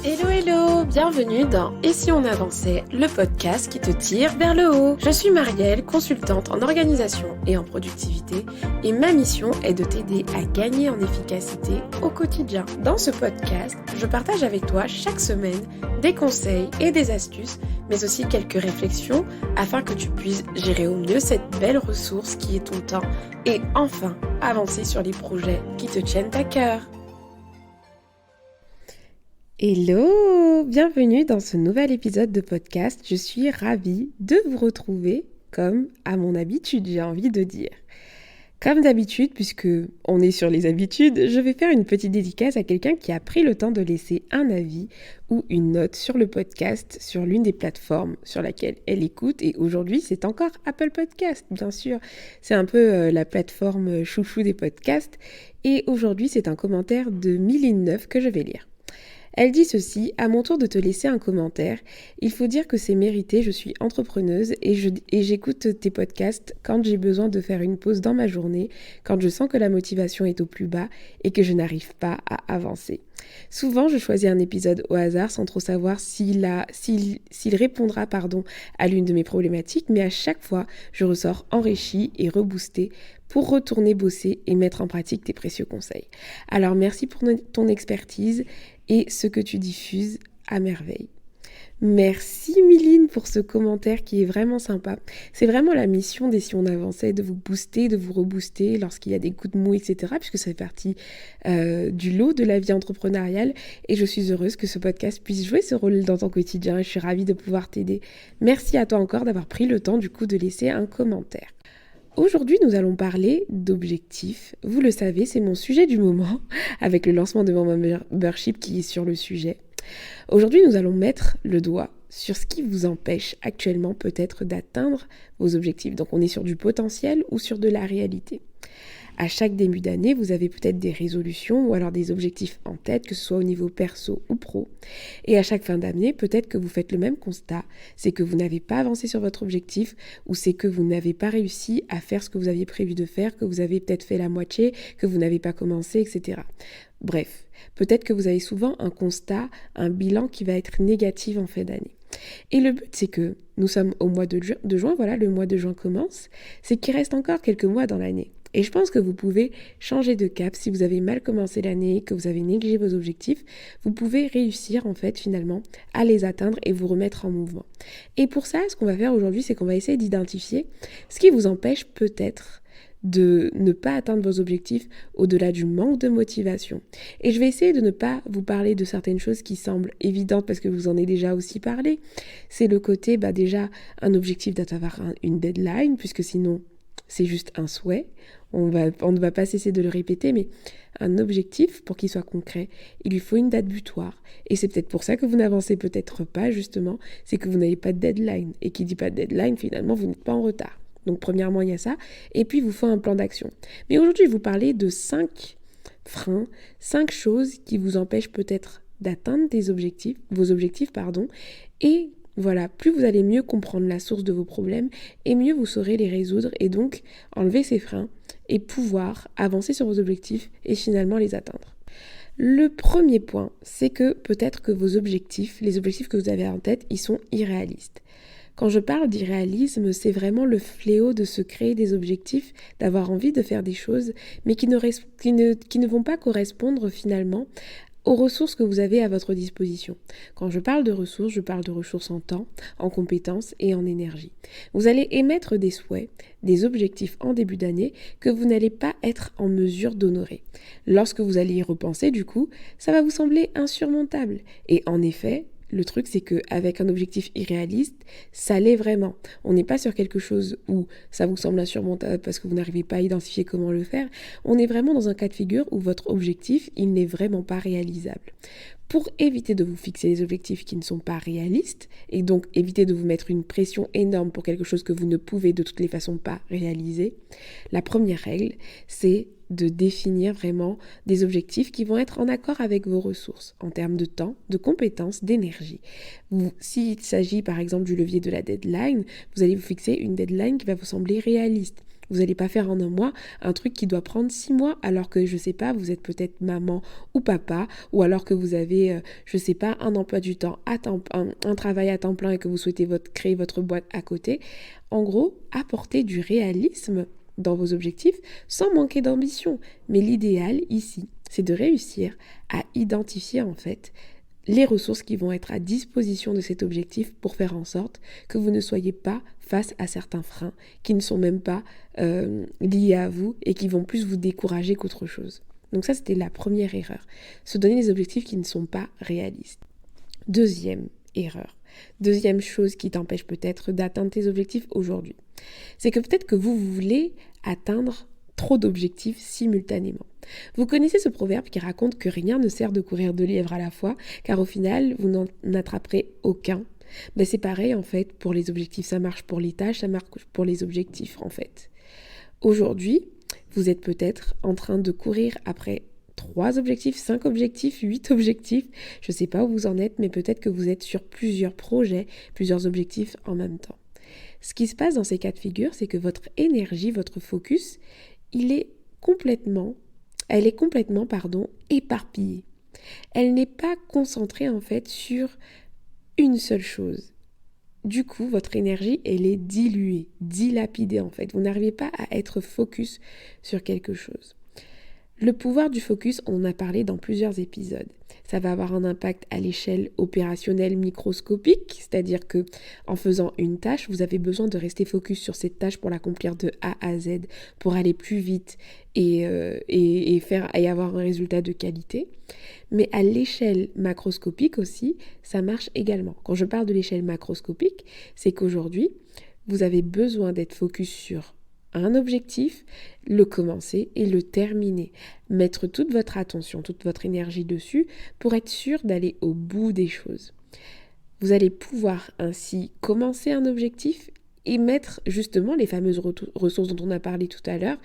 Hello hello, bienvenue dans Et si on avançait, le podcast qui te tire vers le haut. Je suis Marielle, consultante en organisation et en productivité et ma mission est de t'aider à gagner en efficacité au quotidien. Dans ce podcast, je partage avec toi chaque semaine des conseils et des astuces, mais aussi quelques réflexions afin que tu puisses gérer au mieux cette belle ressource qui est ton temps et enfin avancer sur les projets qui te tiennent à cœur. Hello, bienvenue dans ce nouvel épisode de podcast. Je suis ravie de vous retrouver comme à mon habitude, j'ai envie de dire. Comme d'habitude, puisque on est sur les habitudes, je vais faire une petite dédicace à quelqu'un qui a pris le temps de laisser un avis ou une note sur le podcast sur l'une des plateformes sur laquelle elle écoute. Et aujourd'hui, c'est encore Apple Podcast, bien sûr. C'est un peu la plateforme chouchou des podcasts. Et aujourd'hui, c'est un commentaire de Miline9 que je vais lire. Elle dit ceci: à mon tour de te laisser un commentaire, il faut dire que c'est mérité, je suis entrepreneuse et j'écoute tes podcasts quand j'ai besoin de faire une pause dans ma journée, quand je sens que la motivation est au plus bas et que je n'arrive pas à avancer. Souvent, je choisis un épisode au hasard sans trop savoir s'il répondra à l'une de mes problématiques, mais à chaque fois, je ressors enrichie et reboostée pour retourner bosser et mettre en pratique tes précieux conseils. Alors merci pour ton expertise et ce que tu diffuses à merveille. Merci Miline pour ce commentaire qui est vraiment sympa. C'est vraiment la mission des Si on avançait, de vous booster, de vous rebooster lorsqu'il y a des coups de mou, etc. Puisque ça fait partie du lot de la vie entrepreneuriale. Et je suis heureuse que ce podcast puisse jouer ce rôle dans ton quotidien. Et je suis ravie de pouvoir t'aider. Merci à toi encore d'avoir pris le temps du coup de laisser un commentaire. Aujourd'hui, nous allons parler d'objectifs. Vous le savez, c'est mon sujet du moment, avec le lancement de mon membership qui est sur le sujet. Aujourd'hui, nous allons mettre le doigt sur ce qui vous empêche actuellement peut-être d'atteindre vos objectifs. Donc, on est sur du potentiel ou sur de la réalité. À chaque début d'année, vous avez peut-être des résolutions ou alors des objectifs en tête, que ce soit au niveau perso ou pro. Et à chaque fin d'année, peut-être que vous faites le même constat, c'est que vous n'avez pas avancé sur votre objectif ou c'est que vous n'avez pas réussi à faire ce que vous aviez prévu de faire, que vous avez peut-être fait la moitié, que vous n'avez pas commencé, etc. Bref, peut-être que vous avez souvent un constat, un bilan qui va être négatif en fin d'année. Et le but, c'est que nous sommes au mois de juin, voilà, le mois de juin commence, c'est qu'il reste encore quelques mois dans l'année. Et je pense que vous pouvez changer de cap si vous avez mal commencé l'année, que vous avez négligé vos objectifs. Vous pouvez réussir en fait finalement à les atteindre et vous remettre en mouvement. Et pour ça, ce qu'on va faire aujourd'hui, c'est qu'on va essayer d'identifier ce qui vous empêche peut-être de ne pas atteindre vos objectifs au-delà du manque de motivation. Et je vais essayer de ne pas vous parler de certaines choses qui semblent évidentes parce que vous en avez déjà aussi parlé. C'est le côté, déjà, un objectif d'avoir une deadline, puisque sinon, c'est juste un souhait. On ne va pas cesser de le répéter, mais un objectif, pour qu'il soit concret, il lui faut une date butoir. Et c'est peut-être pour ça que vous n'avancez peut-être pas, justement, c'est que vous n'avez pas de deadline. Et qui dit pas de deadline, finalement, vous n'êtes pas en retard. Donc, premièrement, il y a ça. Et puis, il vous faut un plan d'action. Mais aujourd'hui, je vais vous parler de 5 freins, 5 choses qui vous empêchent peut-être d'atteindre vos objectifs, et voilà, plus vous allez mieux comprendre la source de vos problèmes et mieux vous saurez les résoudre et donc enlever ces freins et pouvoir avancer sur vos objectifs et finalement les atteindre. Le premier point, c'est que peut-être que vos objectifs, les objectifs que vous avez en tête, ils sont irréalistes. Quand je parle d'irréalisme, c'est vraiment le fléau de se créer des objectifs, d'avoir envie de faire des choses, mais qui ne vont pas correspondre finalement aux ressources que vous avez à votre disposition. Quand je parle de ressources en temps, en compétences et en énergie. Vous allez émettre des souhaits, des objectifs en début d'année que vous n'allez pas être en mesure d'honorer. Lorsque vous allez y repenser, du coup, ça va vous sembler insurmontable. Et en effet, le truc, c'est qu'avec un objectif irréaliste, ça l'est vraiment. On n'est pas sur quelque chose où ça vous semble insurmontable parce que vous n'arrivez pas à identifier comment le faire. On est vraiment dans un cas de figure où votre objectif, il n'est vraiment pas réalisable. Pour éviter de vous fixer des objectifs qui ne sont pas réalistes et donc éviter de vous mettre une pression énorme pour quelque chose que vous ne pouvez de toutes les façons pas réaliser, la première règle, c'est de définir vraiment des objectifs qui vont être en accord avec vos ressources en termes de temps, de compétences, d'énergie. S'il s'agit par exemple du levier de la deadline, vous allez vous fixer une deadline qui va vous sembler réaliste. Vous n'allez pas faire en un mois un truc qui doit prendre 6 mois, alors que, je sais pas, vous êtes peut-être maman ou papa, ou alors que vous avez, je sais pas, un emploi du temps à temps, un travail à temps plein et que vous souhaitez créer votre boîte à côté. En gros, apporter du réalisme dans vos objectifs sans manquer d'ambition. Mais l'idéal ici, c'est de réussir à identifier en fait les ressources qui vont être à disposition de cet objectif pour faire en sorte que vous ne soyez pas face à certains freins qui ne sont même pas liés à vous et qui vont plus vous décourager qu'autre chose. Donc ça, c'était la première erreur. Se donner des objectifs qui ne sont pas réalistes. Deuxième erreur. Deuxième chose qui t'empêche peut-être d'atteindre tes objectifs aujourd'hui. C'est que peut-être que vous voulez atteindre trop d'objectifs simultanément. Vous connaissez ce proverbe qui raconte que rien ne sert de courir 2 lièvres à la fois, car au final, vous n'en attraperez aucun. Ben c'est pareil en fait pour les objectifs, ça marche pour les tâches, ça marche pour les objectifs en fait. Aujourd'hui, vous êtes peut-être en train de courir après 3 objectifs, 5 objectifs, 8 objectifs, je ne sais pas où vous en êtes, mais peut-être que vous êtes sur plusieurs projets, plusieurs objectifs en même temps. Ce qui se passe dans ces cas de figure, c'est que votre énergie, votre focus, elle est complètement éparpillée. Elle n'est pas concentrée en fait sur une seule chose. Du coup, votre énergie, elle est diluée, dilapidée en fait. Vous n'arrivez pas à être focus sur quelque chose. Le pouvoir du focus, on en a parlé dans plusieurs épisodes. Ça va avoir un impact à l'échelle opérationnelle microscopique, c'est-à-dire que en faisant une tâche, vous avez besoin de rester focus sur cette tâche pour l'accomplir de A à Z, pour aller plus vite et avoir un résultat de qualité. Mais à l'échelle macroscopique aussi, ça marche également. Quand je parle de l'échelle macroscopique, c'est qu'aujourd'hui, vous avez besoin d'être focus sur un objectif, le commencer et le terminer. Mettre toute votre attention, toute votre énergie dessus pour être sûr d'aller au bout des choses. Vous allez pouvoir ainsi commencer un objectif et mettre justement les fameuses ressources dont on a parlé tout à l'heure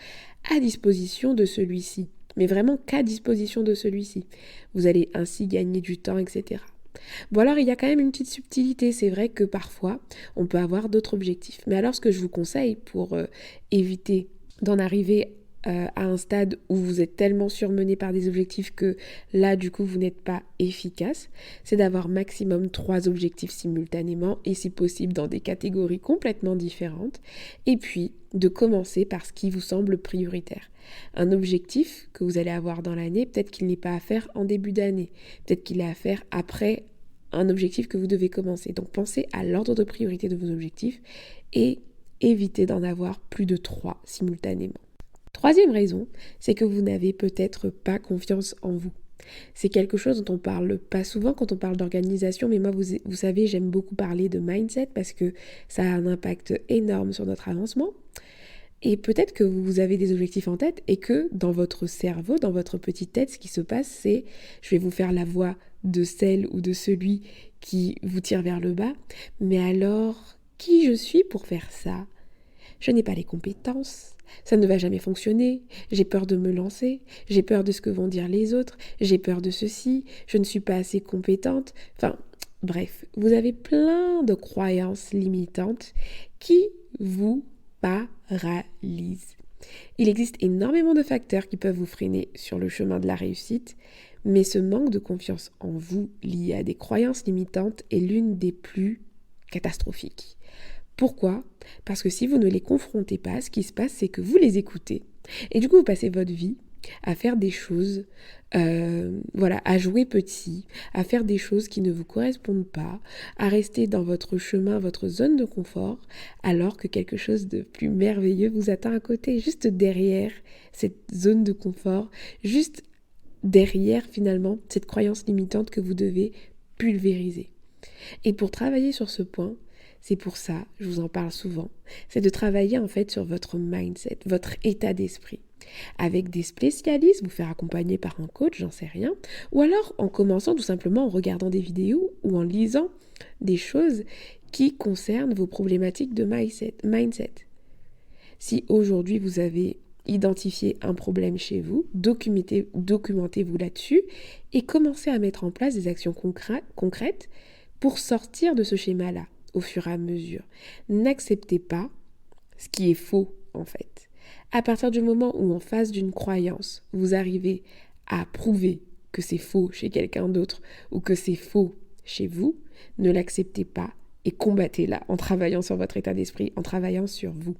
à disposition de celui-ci. Mais vraiment qu'à disposition de celui-ci. Vous allez ainsi gagner du temps, etc. Bon alors il y a quand même une petite subtilité, c'est vrai que parfois on peut avoir d'autres objectifs. Mais alors ce que je vous conseille pour éviter d'en arriver à un stade où vous êtes tellement surmené par des objectifs que là du coup vous n'êtes pas efficace, c'est d'avoir maximum 3 objectifs simultanément et si possible dans des catégories complètement différentes et puis de commencer par ce qui vous semble prioritaire. Un objectif que vous allez avoir dans l'année, peut-être qu'il n'est pas à faire en début d'année, peut-être qu'il est à faire après un objectif que vous devez commencer. Donc pensez à l'ordre de priorité de vos objectifs et évitez d'en avoir plus de 3 simultanément. Troisième raison, c'est que vous n'avez peut-être pas confiance en vous. C'est quelque chose dont on parle pas souvent quand on parle d'organisation, mais moi, vous savez, j'aime beaucoup parler de mindset parce que ça a un impact énorme sur notre avancement. Et peut-être que vous avez des objectifs en tête et que dans votre cerveau, dans votre petite tête, ce qui se passe, c'est je vais vous faire la voix de celle ou de celui qui vous tire vers le bas. Mais alors, qui je suis pour faire ça ? Je n'ai pas les compétences. Ça ne va jamais fonctionner, j'ai peur de me lancer, j'ai peur de ce que vont dire les autres, j'ai peur de ceci, je ne suis pas assez compétente. Enfin, bref, vous avez plein de croyances limitantes qui vous paralysent. Il existe énormément de facteurs qui peuvent vous freiner sur le chemin de la réussite, mais ce manque de confiance en vous lié à des croyances limitantes est l'une des plus catastrophiques. Pourquoi ? Parce que si vous ne les confrontez pas, ce qui se passe, c'est que vous les écoutez. Et du coup, vous passez votre vie à faire des choses, à jouer petit, à faire des choses qui ne vous correspondent pas, à rester dans votre chemin, votre zone de confort, alors que quelque chose de plus merveilleux vous attend à côté, juste derrière cette zone de confort, juste derrière finalement cette croyance limitante que vous devez pulvériser. Et pour travailler sur ce point, c'est pour ça, je vous en parle souvent, c'est de travailler en fait sur votre mindset, votre état d'esprit. Avec des spécialistes, vous faire accompagner par un coach, j'en sais rien, ou alors en commençant tout simplement en regardant des vidéos ou en lisant des choses qui concernent vos problématiques de mindset. Si aujourd'hui vous avez identifié un problème chez vous, documentez-vous là-dessus et commencez à mettre en place des actions concrètes pour sortir de ce schéma-là. Au fur et à mesure. N'acceptez pas ce qui est faux, en fait. À partir du moment où en face d'une croyance, vous arrivez à prouver que c'est faux chez quelqu'un d'autre ou que c'est faux chez vous, ne l'acceptez pas et combattez-la en travaillant sur votre état d'esprit, en travaillant sur vous.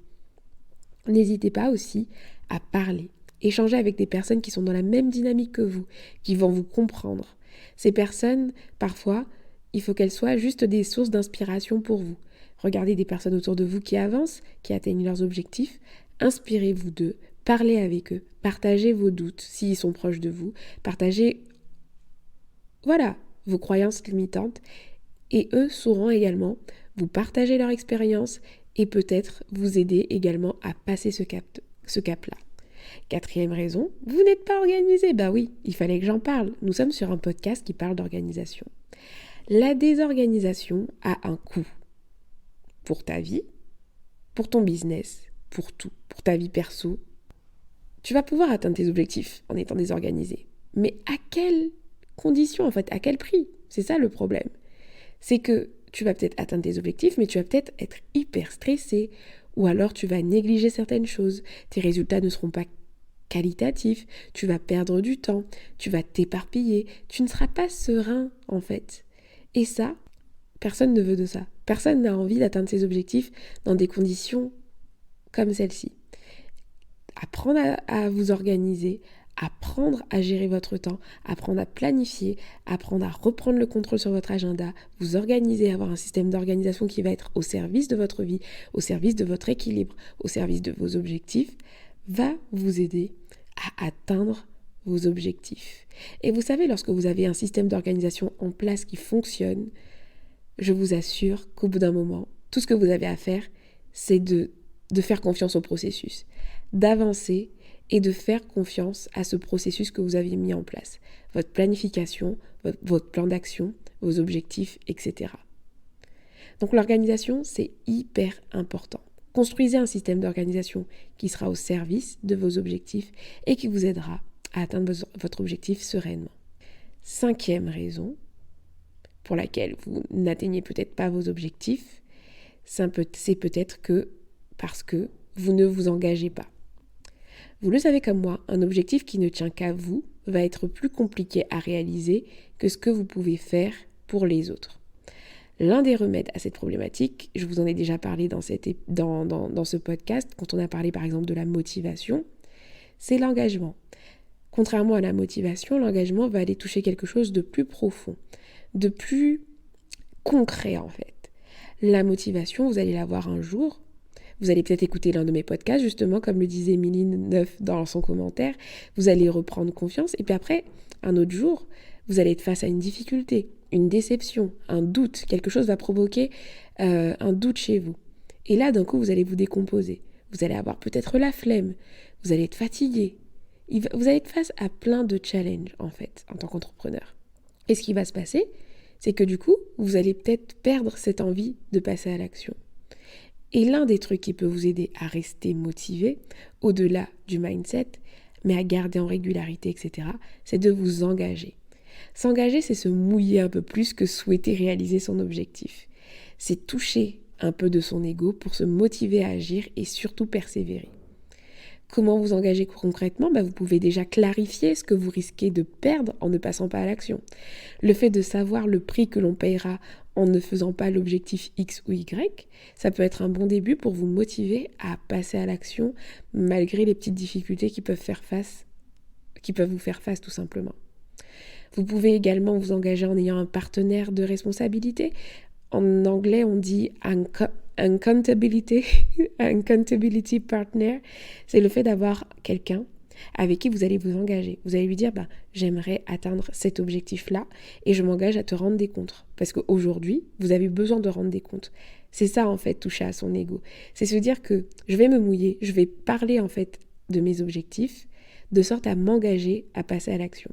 N'hésitez pas aussi à parler, échanger avec des personnes qui sont dans la même dynamique que vous, qui vont vous comprendre. Ces personnes, parfois, il faut qu'elles soient juste des sources d'inspiration pour vous. Regardez des personnes autour de vous qui avancent, qui atteignent leurs objectifs, inspirez-vous d'eux, parlez avec eux, partagez vos doutes s'ils sont proches de vous, partagez, vos croyances limitantes et eux sauront également vous partager leur expérience et peut-être vous aider également à passer ce cap-là. Quatrième raison, vous n'êtes pas organisé. Bah oui, il fallait que j'en parle. Nous sommes sur un podcast qui parle d'organisation. La désorganisation a un coût pour ta vie, pour ton business, pour tout, pour ta vie perso. Tu vas pouvoir atteindre tes objectifs en étant désorganisé. Mais à quelles conditions en fait? À quel prix? C'est ça le problème. C'est que tu vas peut-être atteindre tes objectifs, mais tu vas peut-être être hyper stressé, ou alors tu vas négliger certaines choses, tes résultats ne seront pas qualitatifs, tu vas perdre du temps, tu vas t'éparpiller, tu ne seras pas serein en fait. Et ça, personne ne veut de ça. Personne n'a envie d'atteindre ses objectifs dans des conditions comme celle-ci. Apprendre à vous organiser, apprendre à gérer votre temps, apprendre à planifier, apprendre à reprendre le contrôle sur votre agenda, vous organiser, avoir un système d'organisation qui va être au service de votre vie, au service de votre équilibre, au service de vos objectifs, va vous aider à atteindre vos objectifs. Et vous savez, lorsque vous avez un système d'organisation en place qui fonctionne, je vous assure qu'au bout d'un moment, tout ce que vous avez à faire, c'est de faire confiance au processus, d'avancer et de faire confiance à ce processus que vous avez mis en place. Votre planification, votre plan d'action, vos objectifs, etc. Donc l'organisation, c'est hyper important. Construisez un système d'organisation qui sera au service de vos objectifs et qui vous aidera à atteindre votre objectif sereinement. 5e raison pour laquelle vous n'atteignez peut-être pas vos objectifs, c'est peut-être parce que vous ne vous engagez pas. Vous le savez comme moi, un objectif qui ne tient qu'à vous va être plus compliqué à réaliser que ce que vous pouvez faire pour les autres. L'un des remèdes à cette problématique, je vous en ai déjà parlé dans ce podcast, quand on a parlé par exemple de la motivation, c'est l'engagement. Contrairement à la motivation, l'engagement va aller toucher quelque chose de plus profond, de plus concret en fait. La motivation, vous allez l'avoir un jour. Vous allez peut-être écouter l'un de mes podcasts, justement, comme le disait Méline Neuf dans son commentaire. Vous allez reprendre confiance. Et puis après, un autre jour, vous allez être face à une difficulté, une déception, un doute. Quelque chose va provoquer un doute chez vous. Et là, d'un coup, vous allez vous décomposer. Vous allez avoir peut-être la flemme. Vous allez être fatigué. Vous allez être face à plein de challenges, en fait, en tant qu'entrepreneur. Et ce qui va se passer, c'est que du coup, vous allez peut-être perdre cette envie de passer à l'action. Et l'un des trucs qui peut vous aider à rester motivé, au-delà du mindset, mais à garder en régularité, etc., c'est de vous engager. S'engager, c'est se mouiller un peu plus que souhaiter réaliser son objectif. C'est toucher un peu de son ego pour se motiver à agir et surtout persévérer. Comment vous engager concrètement? Vous pouvez déjà clarifier ce que vous risquez de perdre en ne passant pas à l'action. Le fait de savoir le prix que l'on paiera en ne faisant pas l'objectif X ou Y, ça peut être un bon début pour vous motiver à passer à l'action malgré les petites difficultés qui peuvent vous faire face tout simplement. Vous pouvez également vous engager en ayant un partenaire de responsabilité. En anglais, on dit accountability partner. C'est le fait d'avoir quelqu'un avec qui vous allez vous engager. Vous allez lui dire, j'aimerais atteindre cet objectif-là et je m'engage à te rendre des comptes. Parce qu'aujourd'hui, vous avez besoin de rendre des comptes. C'est ça, en fait, toucher à son ego. C'est se dire que je vais me mouiller, je vais parler, en fait, de mes objectifs, de sorte à m'engager à passer à l'action.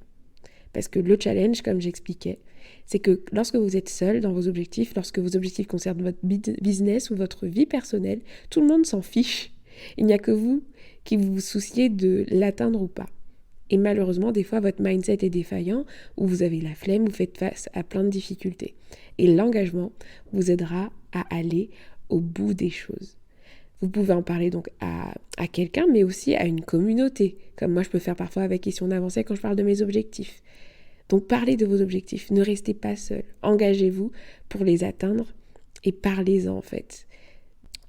Parce que le challenge, comme j'expliquais, c'est que lorsque vous êtes seul dans vos objectifs, lorsque vos objectifs concernent votre business ou votre vie personnelle, tout le monde s'en fiche. Il n'y a que vous qui vous souciez de l'atteindre ou pas. Et malheureusement, des fois, votre mindset est défaillant ou vous avez la flemme, vous faites face à plein de difficultés. Et l'engagement vous aidera à aller au bout des choses. Vous pouvez en parler donc à à quelqu'un, mais aussi à une communauté, comme moi je peux faire parfois avec Question d'Avancer quand je parle de mes objectifs. Donc parlez de vos objectifs, ne restez pas seul, engagez-vous pour les atteindre et parlez-en en fait.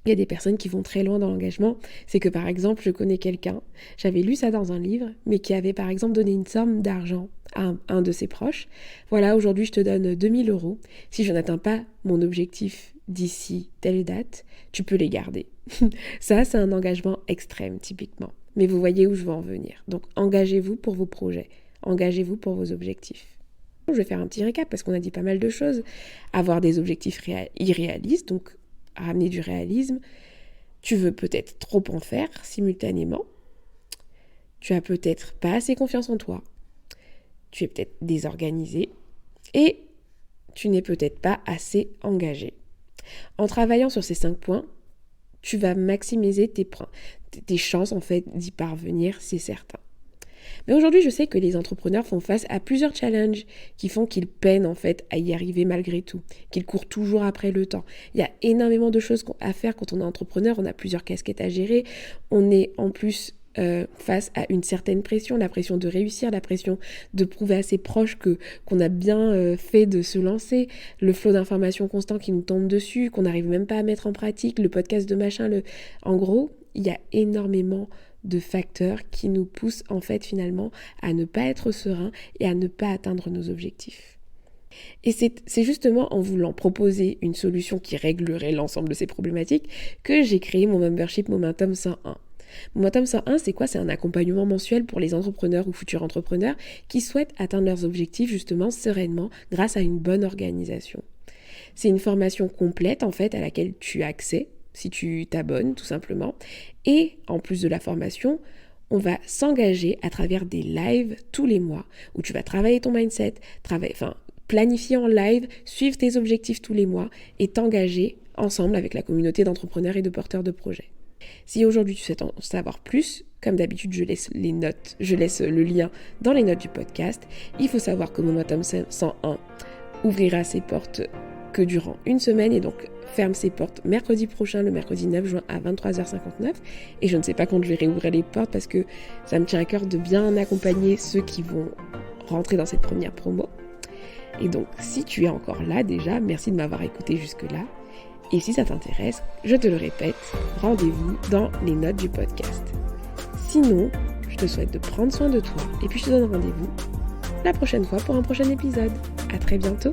Il y a des personnes qui vont très loin dans l'engagement, c'est que par exemple je connais quelqu'un, j'avais lu ça dans un livre, mais qui avait par exemple donné une somme d'argent à un de ses proches. Voilà, aujourd'hui je te donne 2000 €, si je n'atteins pas mon objectif d'ici telle date, tu peux les garder. Ça c'est un engagement extrême typiquement, mais vous voyez où je veux en venir. Donc engagez-vous pour vos projets, engagez-vous pour vos objectifs. Je vais faire un petit récap parce qu'on a dit pas mal de choses. Avoir des objectifs irréalistes, donc ramener du réalisme. Tu veux peut-être trop en faire simultanément. Tu as peut-être pas assez confiance en toi. Tu es peut-être désorganisé. Et tu n'es peut-être pas assez engagé. En travaillant sur ces 5 points, tu vas maximiser tes chances en fait d'y parvenir, c'est certain. Mais aujourd'hui, je sais que les entrepreneurs font face à plusieurs challenges qui font qu'ils peinent en fait à y arriver malgré tout, qu'ils courent toujours après le temps. Il y a énormément de choses à faire quand on est entrepreneur, on a plusieurs casquettes à gérer, on est en plus face à une certaine pression, la pression de réussir, la pression de prouver à ses proches qu'on a bien fait de se lancer, le flot d'informations constant qui nous tombe dessus, qu'on n'arrive même pas à mettre en pratique, le podcast de machin, en gros, il y a énormément de facteurs qui nous poussent en fait finalement à ne pas être serein et à ne pas atteindre nos objectifs. Et c'est justement en voulant proposer une solution qui réglerait l'ensemble de ces problématiques que j'ai créé mon membership Momentum 101. Momentum 101, c'est quoi ? C'est un accompagnement mensuel pour les entrepreneurs ou futurs entrepreneurs qui souhaitent atteindre leurs objectifs justement sereinement grâce à une bonne organisation. C'est une formation complète en fait à laquelle tu as accès si tu t'abonnes tout simplement. Et en plus de la formation, on va s'engager à travers des lives tous les mois où tu vas travailler ton mindset, planifier en live, suivre tes objectifs tous les mois et t'engager ensemble avec la communauté d'entrepreneurs et de porteurs de projets. Si aujourd'hui tu souhaites en savoir plus, comme d'habitude je laisse le lien dans les notes du podcast. Il faut savoir que Momentum 101 ouvrira ses portes que durant une semaine et donc ferme ses portes mercredi prochain, le mercredi 9 juin à 23h59. Et je ne sais pas quand je vais réouvrir les portes parce que ça me tient à cœur de bien accompagner ceux qui vont rentrer dans cette première promo. Et donc, si tu es encore là déjà, merci de m'avoir écouté jusque-là. Et si ça t'intéresse, je te le répète, rendez-vous dans les notes du podcast. Sinon, je te souhaite de prendre soin de toi et puis je te donne rendez-vous la prochaine fois pour un prochain épisode. À très bientôt.